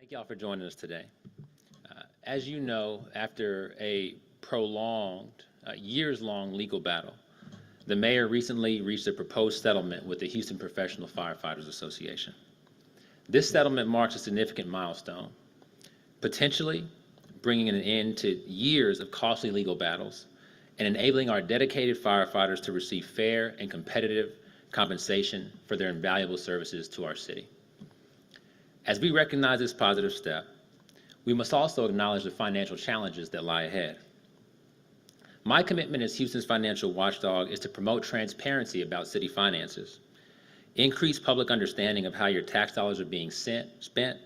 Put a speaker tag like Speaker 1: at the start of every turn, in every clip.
Speaker 1: Thank y'all for joining us today. As you know, after a prolonged, years-long legal battle, the mayor recently reached a proposed settlement with the Houston Professional Firefighters Association. This settlement marks a significant milestone, potentially bringing an end to years of costly legal battles and enabling our dedicated firefighters to receive fair and competitive compensation for their invaluable services to our city. As we recognize this positive step, we must also acknowledge the financial challenges that lie ahead. My commitment as Houston's financial watchdog is to promote transparency about city finances, increase public understanding of how your tax dollars are being spent,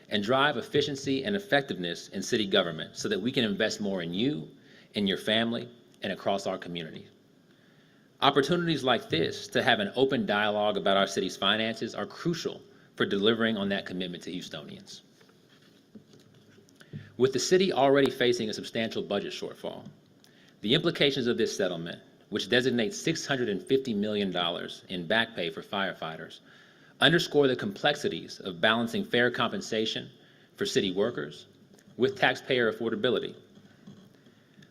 Speaker 1: and drive efficiency and effectiveness in city government so that we can invest more in you, in your family, and across our community. Opportunities like this to have an open dialogue about our city's finances are crucial for delivering on that commitment to Houstonians. With the city already facing a substantial budget shortfall, the implications of this settlement, which designates $650 million in back pay for firefighters, underscore the complexities of balancing fair compensation for city workers with taxpayer affordability.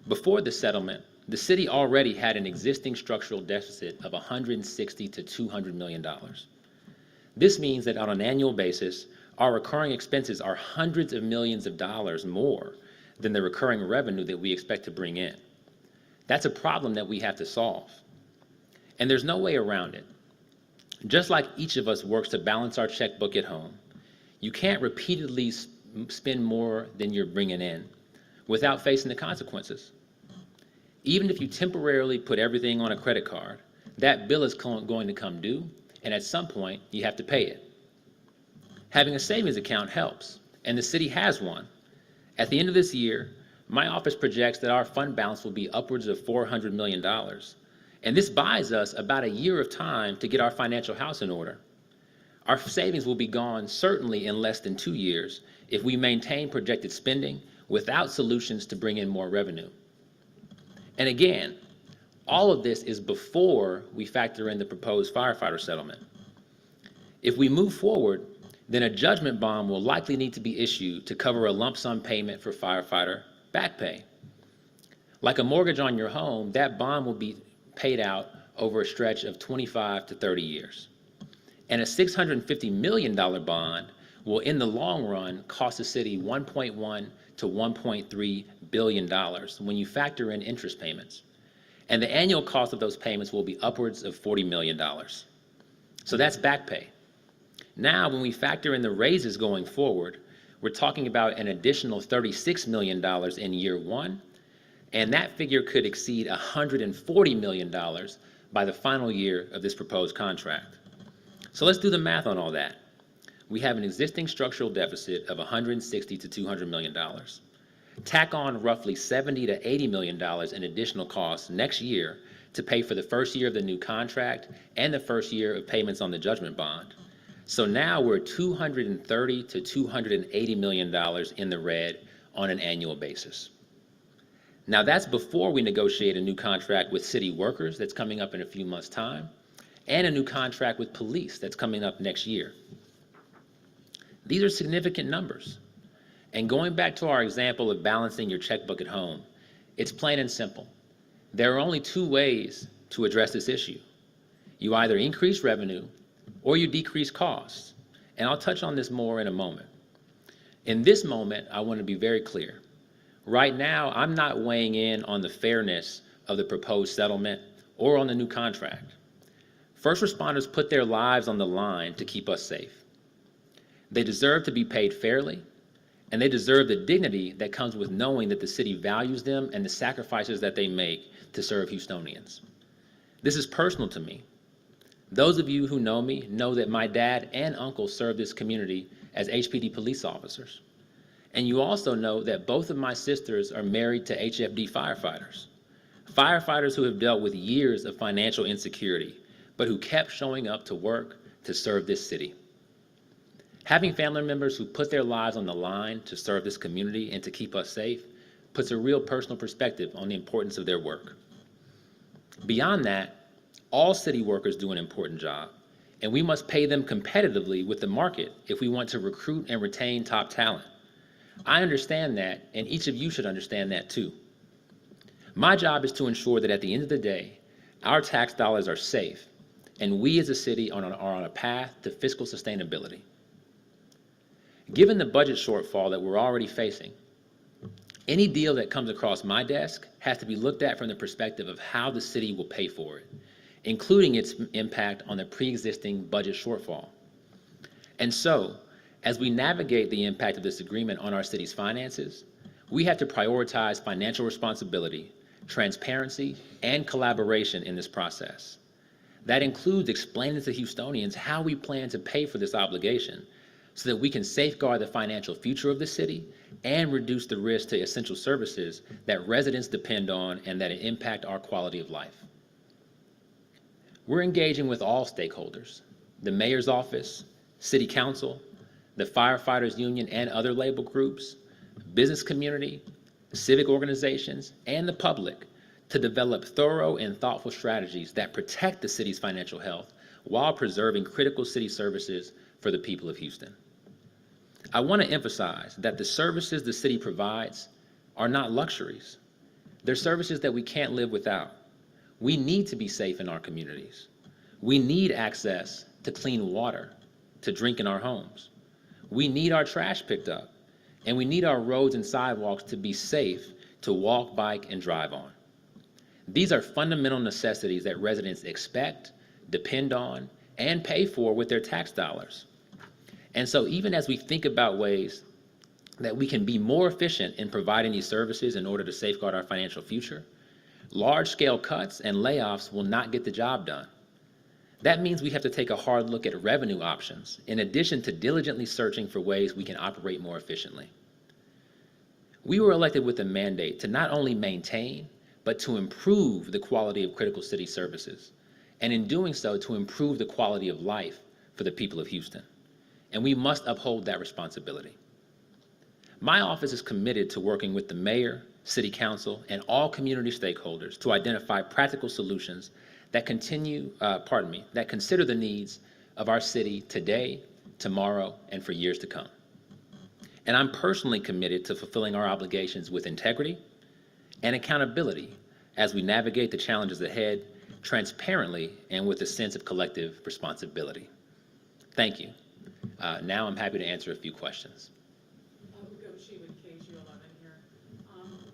Speaker 1: Before the settlement, the city already had an existing structural deficit of $160 to $200 million. This means that on an annual basis, our recurring expenses are hundreds of millions of dollars more than the recurring revenue that we expect to bring in. That's a problem that we have to solve. And there's no way around it. Just like each of us works to balance our checkbook at home, you can't repeatedly spend more than you're bringing in without facing the consequences. Even if you temporarily put everything on a credit card, that bill is going to come due, and at some point, you have to pay it. Having a savings account helps, and the city has one. At the end of this year, my office projects that our fund balance will be upwards of $400 million, and this buys us about a year of time to get our financial house in order. Our savings will be gone certainly in less than 2 years if we maintain projected spending without solutions to bring in more revenue. And again, all of this is before we factor in the proposed firefighter settlement. If we move forward, then a judgment bond will likely need to be issued to cover a lump sum payment for firefighter back pay. Like a mortgage on your home, that bond will be paid out over a stretch of 25 to 30 years. And a $650 million bond will, in the long run, cost the city $1.1 to $1.3 billion when you factor in interest payments. And the annual cost of those payments will be upwards of $40 million. So that's back pay. Now, when we factor in the raises going forward, we're talking about an additional $36 million in year one, and that figure could exceed $140 million by the final year of this proposed contract. So let's do the math on all that. We have an existing structural deficit of $160 to $200 million. Tack on roughly $70 to $80 million in additional costs next year to pay for the first year of the new contract and the first year of payments on the judgment bond. So now we're $230 to $280 million in the red on an annual basis. Now that's before we negotiate a new contract with city workers that's coming up in a few months' time, and a new contract with police that's coming up next year. These are significant numbers. And going back to our example of balancing your checkbook at home, it's plain and simple. There are only two ways to address this issue. You either increase revenue or you decrease costs. And I'll touch on this more in a moment. In this moment, I want to be very clear. Right now, I'm not weighing in on the fairness of the proposed settlement or on the new contract. First responders put their lives on the line to keep us safe. They deserve to be paid fairly, and they deserve the dignity that comes with knowing that the city values them and the sacrifices that they make to serve Houstonians. This is personal to me. Those of you who know me know that my dad and uncle served this community as HPD police officers. And you also know that both of my sisters are married to HFD firefighters. Firefighters who have dealt with years of financial insecurity, but who kept showing up to work to serve this city. Having family members who put their lives on the line to serve this community and to keep us safe puts a real personal perspective on the importance of their work. Beyond that, all city workers do an important job, and we must pay them competitively with the market if we want to recruit and retain top talent. I understand that, and each of you should understand that too. My job is to ensure that at the end of the day, our tax dollars are safe, and we as a city are on a path to fiscal sustainability. Given the budget shortfall that we're already facing, any deal that comes across my desk has to be looked at from the perspective of how the city will pay for it, including its impact on the pre-existing budget shortfall. And so, as we navigate the impact of this agreement on our city's finances, we have to prioritize financial responsibility, transparency, and collaboration in this process. That includes explaining to Houstonians how we plan to pay for this obligation so that we can safeguard the financial future of the city and reduce the risk to essential services that residents depend on and that impact our quality of life. We're engaging with all stakeholders, the mayor's office, city council, the firefighters union and other labor groups, business community, civic organizations, and the public to develop thorough and thoughtful strategies that protect the city's financial health while preserving critical city services for the people of Houston. I want to emphasize that the services the city provides are not luxuries. They're services that we can't live without. We need to be safe in our communities. We need access to clean water to drink in our homes. We need our trash picked up, and we need our roads and sidewalks to be safe to walk, bike, and drive on. These are fundamental necessities that residents expect, depend on, and pay for with their tax dollars. And so even as we think about ways that we can be more efficient in providing these services in order to safeguard our financial future, large-scale cuts and layoffs will not get the job done. That means we have to take a hard look at revenue options, in addition to diligently searching for ways we can operate more efficiently. We were elected with a mandate to not only maintain, but to improve the quality of critical city services, and in doing so, to improve the quality of life for the people of Houston. And we must uphold that responsibility. My office is committed to working with the mayor, city council, and all community stakeholders to identify practical solutions that that consider the needs of our city today, tomorrow, and for years to come. And I'm personally committed to fulfilling our obligations with integrity and accountability as we navigate the challenges ahead transparently and with a sense of collective responsibility. Thank you. Now I'm happy to answer a few questions.
Speaker 2: We'll go to with KG11 here.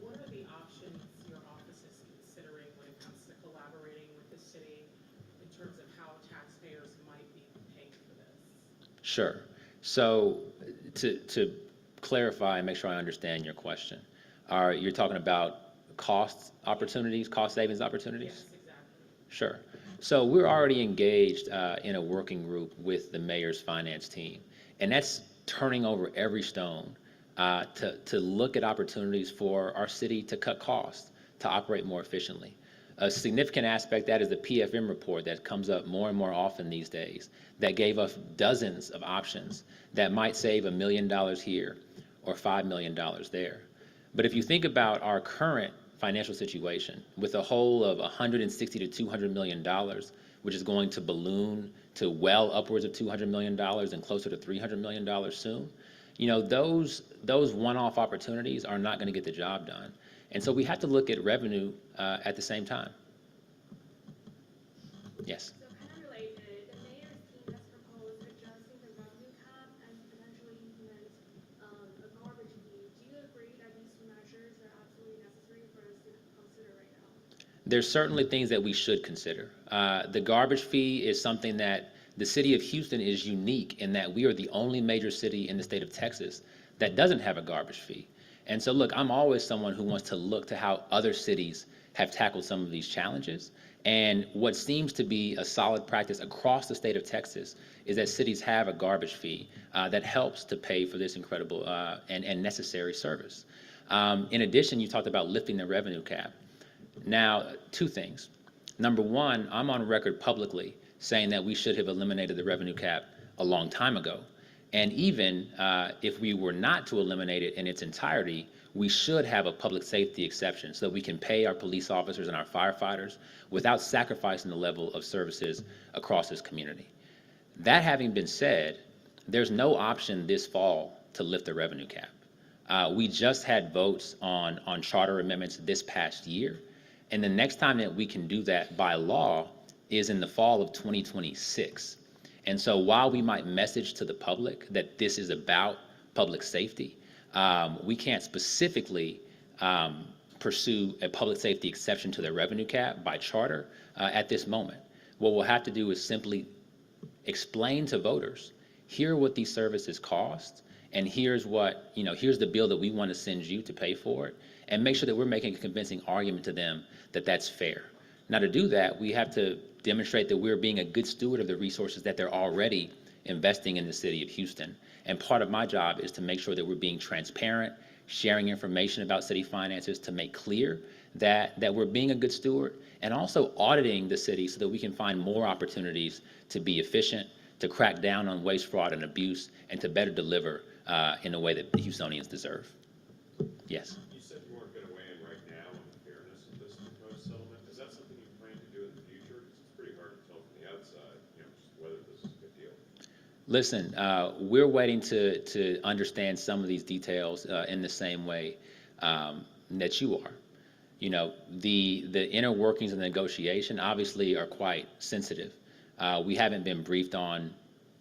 Speaker 2: What are the options your office is considering when it comes to collaborating with the city in terms of how taxpayers might be paying for this?
Speaker 1: Sure. So to clarify and make sure I understand your question, you're talking about cost opportunities, cost savings opportunities?
Speaker 2: Yes, exactly.
Speaker 1: Sure. So we're already engaged in a working group with the mayor's finance team, and that's turning over every stone to look at opportunities for our city to cut costs, to operate more efficiently. A significant aspect that is the PFM report that comes up more and more often these days that gave us dozens of options that might save $1 million here or $5 million there. But if you think about our current financial situation with a hole of $160 to $200 million, which is going to balloon to well upwards of $200 million and closer to $300 million soon, you know, those one-off opportunities are not going to get the job done. And so we have to look at revenue at the same time. Yes?
Speaker 3: So kind of related, the mayor's team has proposed adjusting the revenue cap and potentially implement a garbage fee. Do you agree that these two measures are absolutely necessary for us to consider right now?
Speaker 1: There's certainly things that we should consider. The garbage fee is something that the city of Houston is unique in that we are the only major city in the state of Texas that doesn't have a garbage fee. And so look, I'm always someone who wants to look to how other cities have tackled some of these challenges. And what seems to be a solid practice across the state of Texas is that cities have a garbage fee that helps to pay for this incredible and necessary service. In addition, you talked about lifting the revenue cap. Now, two things. Number one, I'm on record publicly saying that we should have eliminated the revenue cap a long time ago. And even if we were not to eliminate it in its entirety, we should have a public safety exception so that we can pay our police officers and our firefighters without sacrificing the level of services across this community. That having been said, there's no option this fall to lift the revenue cap. We just had votes on charter amendments this past year, and the next time that we can do that by law is in the fall of 2026. And so while we might message to the public that this is about public safety, we can't specifically pursue a public safety exception to the revenue cap by charter at this moment. What we'll have to do is simply explain to voters, here are what these services cost, and here's what, here's the bill that we want to send you to pay for it, and make sure that we're making a convincing argument to them that that's fair. Now, to do that, we have to demonstrate that we're being a good steward of the resources that they're already investing in the city of Houston. And part of my job is to make sure that we're being transparent, sharing information about city finances to make clear that we're being a good steward, and also auditing the city so that we can find more opportunities to be efficient, to crack down on waste, fraud, and abuse, and to better deliver in a way that Houstonians deserve. Yes?
Speaker 4: You said you weren't going to weigh in right now on the fairness of this proposed settlement. Is that something you plan to do in the future? Because it's pretty hard to tell from the outside, just whether this is a good deal.
Speaker 1: Listen, we're waiting to understand some of these details in the same way that you are. The inner workings of the negotiation obviously are quite sensitive. We haven't been briefed on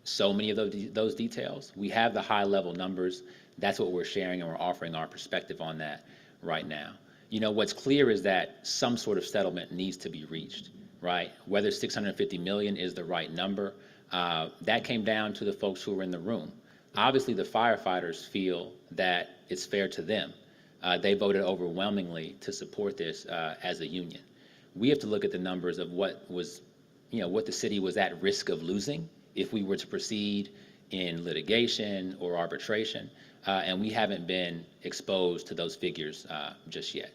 Speaker 1: so many of those details. We have the high level numbers. That's what we're sharing, and we're offering our perspective on that right now. What's clear is that some sort of settlement needs to be reached, right? Whether 650 million is the right number, that came down to the folks who were in the room. Obviously, the firefighters feel that it's fair to them. They voted overwhelmingly to support this as a union. We have to look at the numbers of what the city was at risk of losing if we were to proceed in litigation or arbitration, and we haven't been exposed to those figures just yet.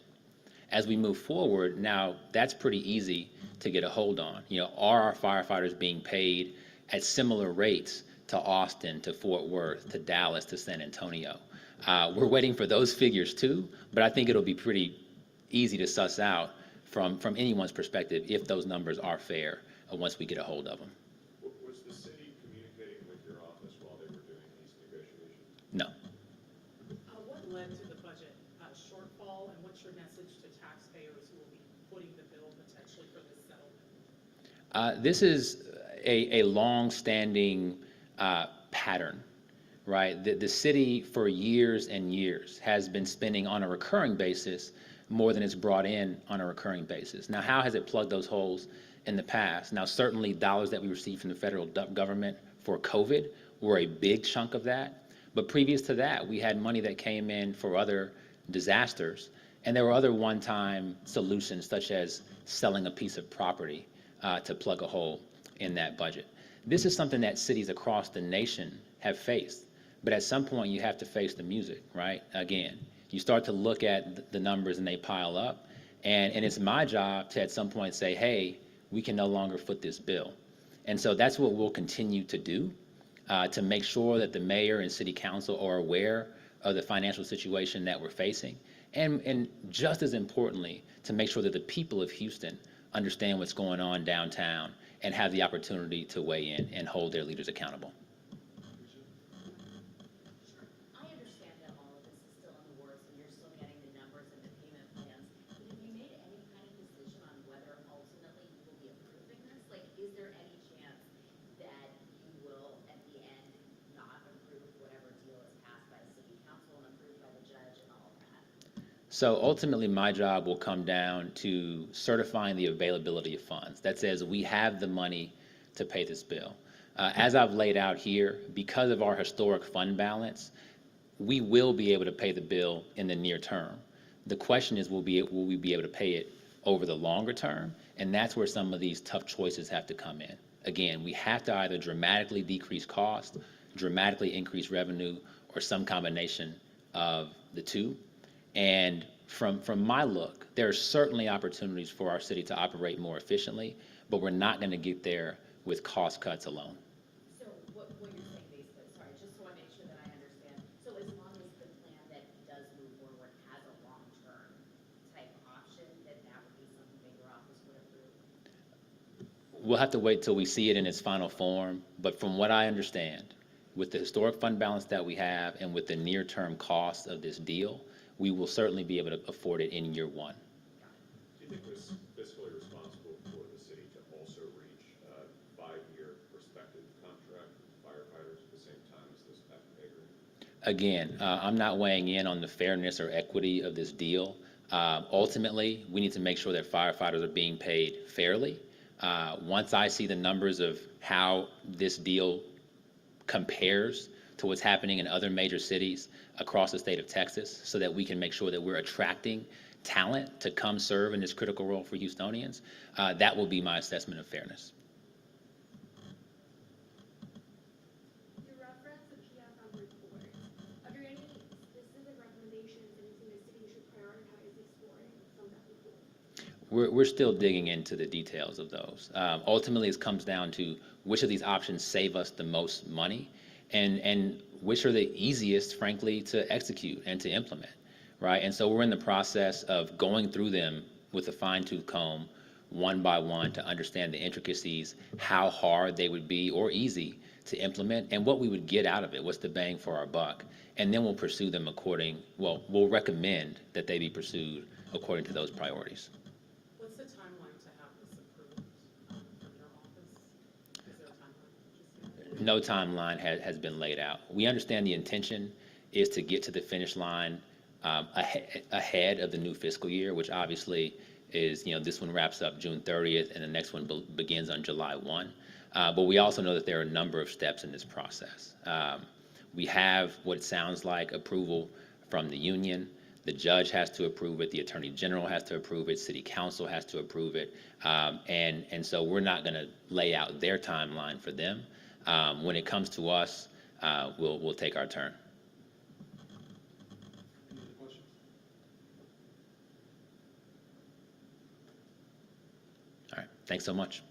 Speaker 1: As we move forward, now that's pretty easy to get a hold on. Are our firefighters being paid at similar rates to Austin, to Fort Worth, to Dallas, to San Antonio? We're waiting for those figures too, but I think it'll be pretty easy to suss out from anyone's perspective if those numbers are fair once we get a hold of them.
Speaker 4: Was the city communicating with your office while they were doing these negotiations?
Speaker 1: No.
Speaker 2: What led to the budget shortfall, and what's your message to taxpayers who will be footing the bill potentially for this settlement?
Speaker 1: This is a long-standing pattern, right? The city for years and years has been spending on a recurring basis more than it's brought in on a recurring basis. Now, how has it plugged those holes in the past? Now, certainly dollars that we received from the federal government for COVID were a big chunk of that. But previous to that, we had money that came in for other disasters. And there were other one-time solutions, such as selling a piece of property to plug a hole in that budget. This is something that cities across the nation have faced. But at some point, you have to face the music, right? Again, you start to look at the numbers and they pile up. And it's my job to at some point say, hey, we can no longer foot this bill. And so that's what we'll continue to do to make sure that the mayor and city council are aware of the financial situation that we're facing. And just as importantly, to make sure that the people of Houston understand what's going on downtown and have the opportunity to weigh in and hold their leaders accountable.
Speaker 5: I understand that all of this is still in the works and you're still getting the numbers and the payment plans. But have you made any kind of decision on whether ultimately you will be approving this? Like, is there any chance that you will, at the end, not approve whatever deal is passed by the city council and approved by the judge and all of that?
Speaker 1: So ultimately, my job will come down to certifying the availability of funds. That says we have the money to pay this bill. As I've laid out here, because of our historic fund balance, we will be able to pay the bill in the near term. The question is, will we be able to pay it over the longer term? And that's where some of these tough choices have to come in. Again, we have to either dramatically decrease cost, dramatically increase revenue, or some combination of the two. And from my look, there are certainly opportunities for our city to operate more efficiently, but we're not going to get there with cost cuts alone.
Speaker 5: So what you're saying basically, sorry, just so I make sure that I understand. So as long as the plan that does move forward has a long-term type option, then that would be something that your office would approve?
Speaker 1: We'll have to wait till we see it in its final form, but from what I understand, with the historic fund balance that we have and with the near-term cost of this deal, we will certainly be able to afford it in year one.
Speaker 4: Do you think it was fiscally responsible for the city to also reach a 5-year prospective contract with firefighters at the same time as this FAA agreement?
Speaker 1: Again, I'm not weighing in on the fairness or equity of this deal. Ultimately, we need to make sure that firefighters are being paid fairly. Once I see the numbers of how this deal compares to what's happening in other major cities across the state of Texas, so that we can make sure that we're attracting talent to come serve in this critical role for Houstonians, that will be my assessment of fairness.
Speaker 3: You referenced the PFM report. Are there any specific recommendations, anything the city should prioritize exploring from that report?
Speaker 1: We're still digging into the details of those. Ultimately, it comes down to which of these options save us the most money, and which are the easiest, frankly, to execute and to implement, right? And so we're in the process of going through them with a fine-tooth comb, one by one, to understand the intricacies, how hard they would be or easy to implement, and what we would get out of it, what's the bang for our buck. And then we'll pursue them we'll recommend that they be pursued according to those priorities.
Speaker 2: What's the timeline to have this approved from your office? Is there a timeline? Just
Speaker 1: No timeline has been laid out. We understand the intention is to get to the finish line ahead of the new fiscal year, which obviously is, this one wraps up June 30th and the next one begins on July 1. But we also know that there are a number of steps in this process. We have what sounds like approval from the union. The judge has to approve it. The attorney general has to approve it. City council has to approve it. And so we're not going to lay out their timeline for them. When it comes to us, we'll take our turn.
Speaker 6: Any other questions?
Speaker 1: All right. Thanks so much.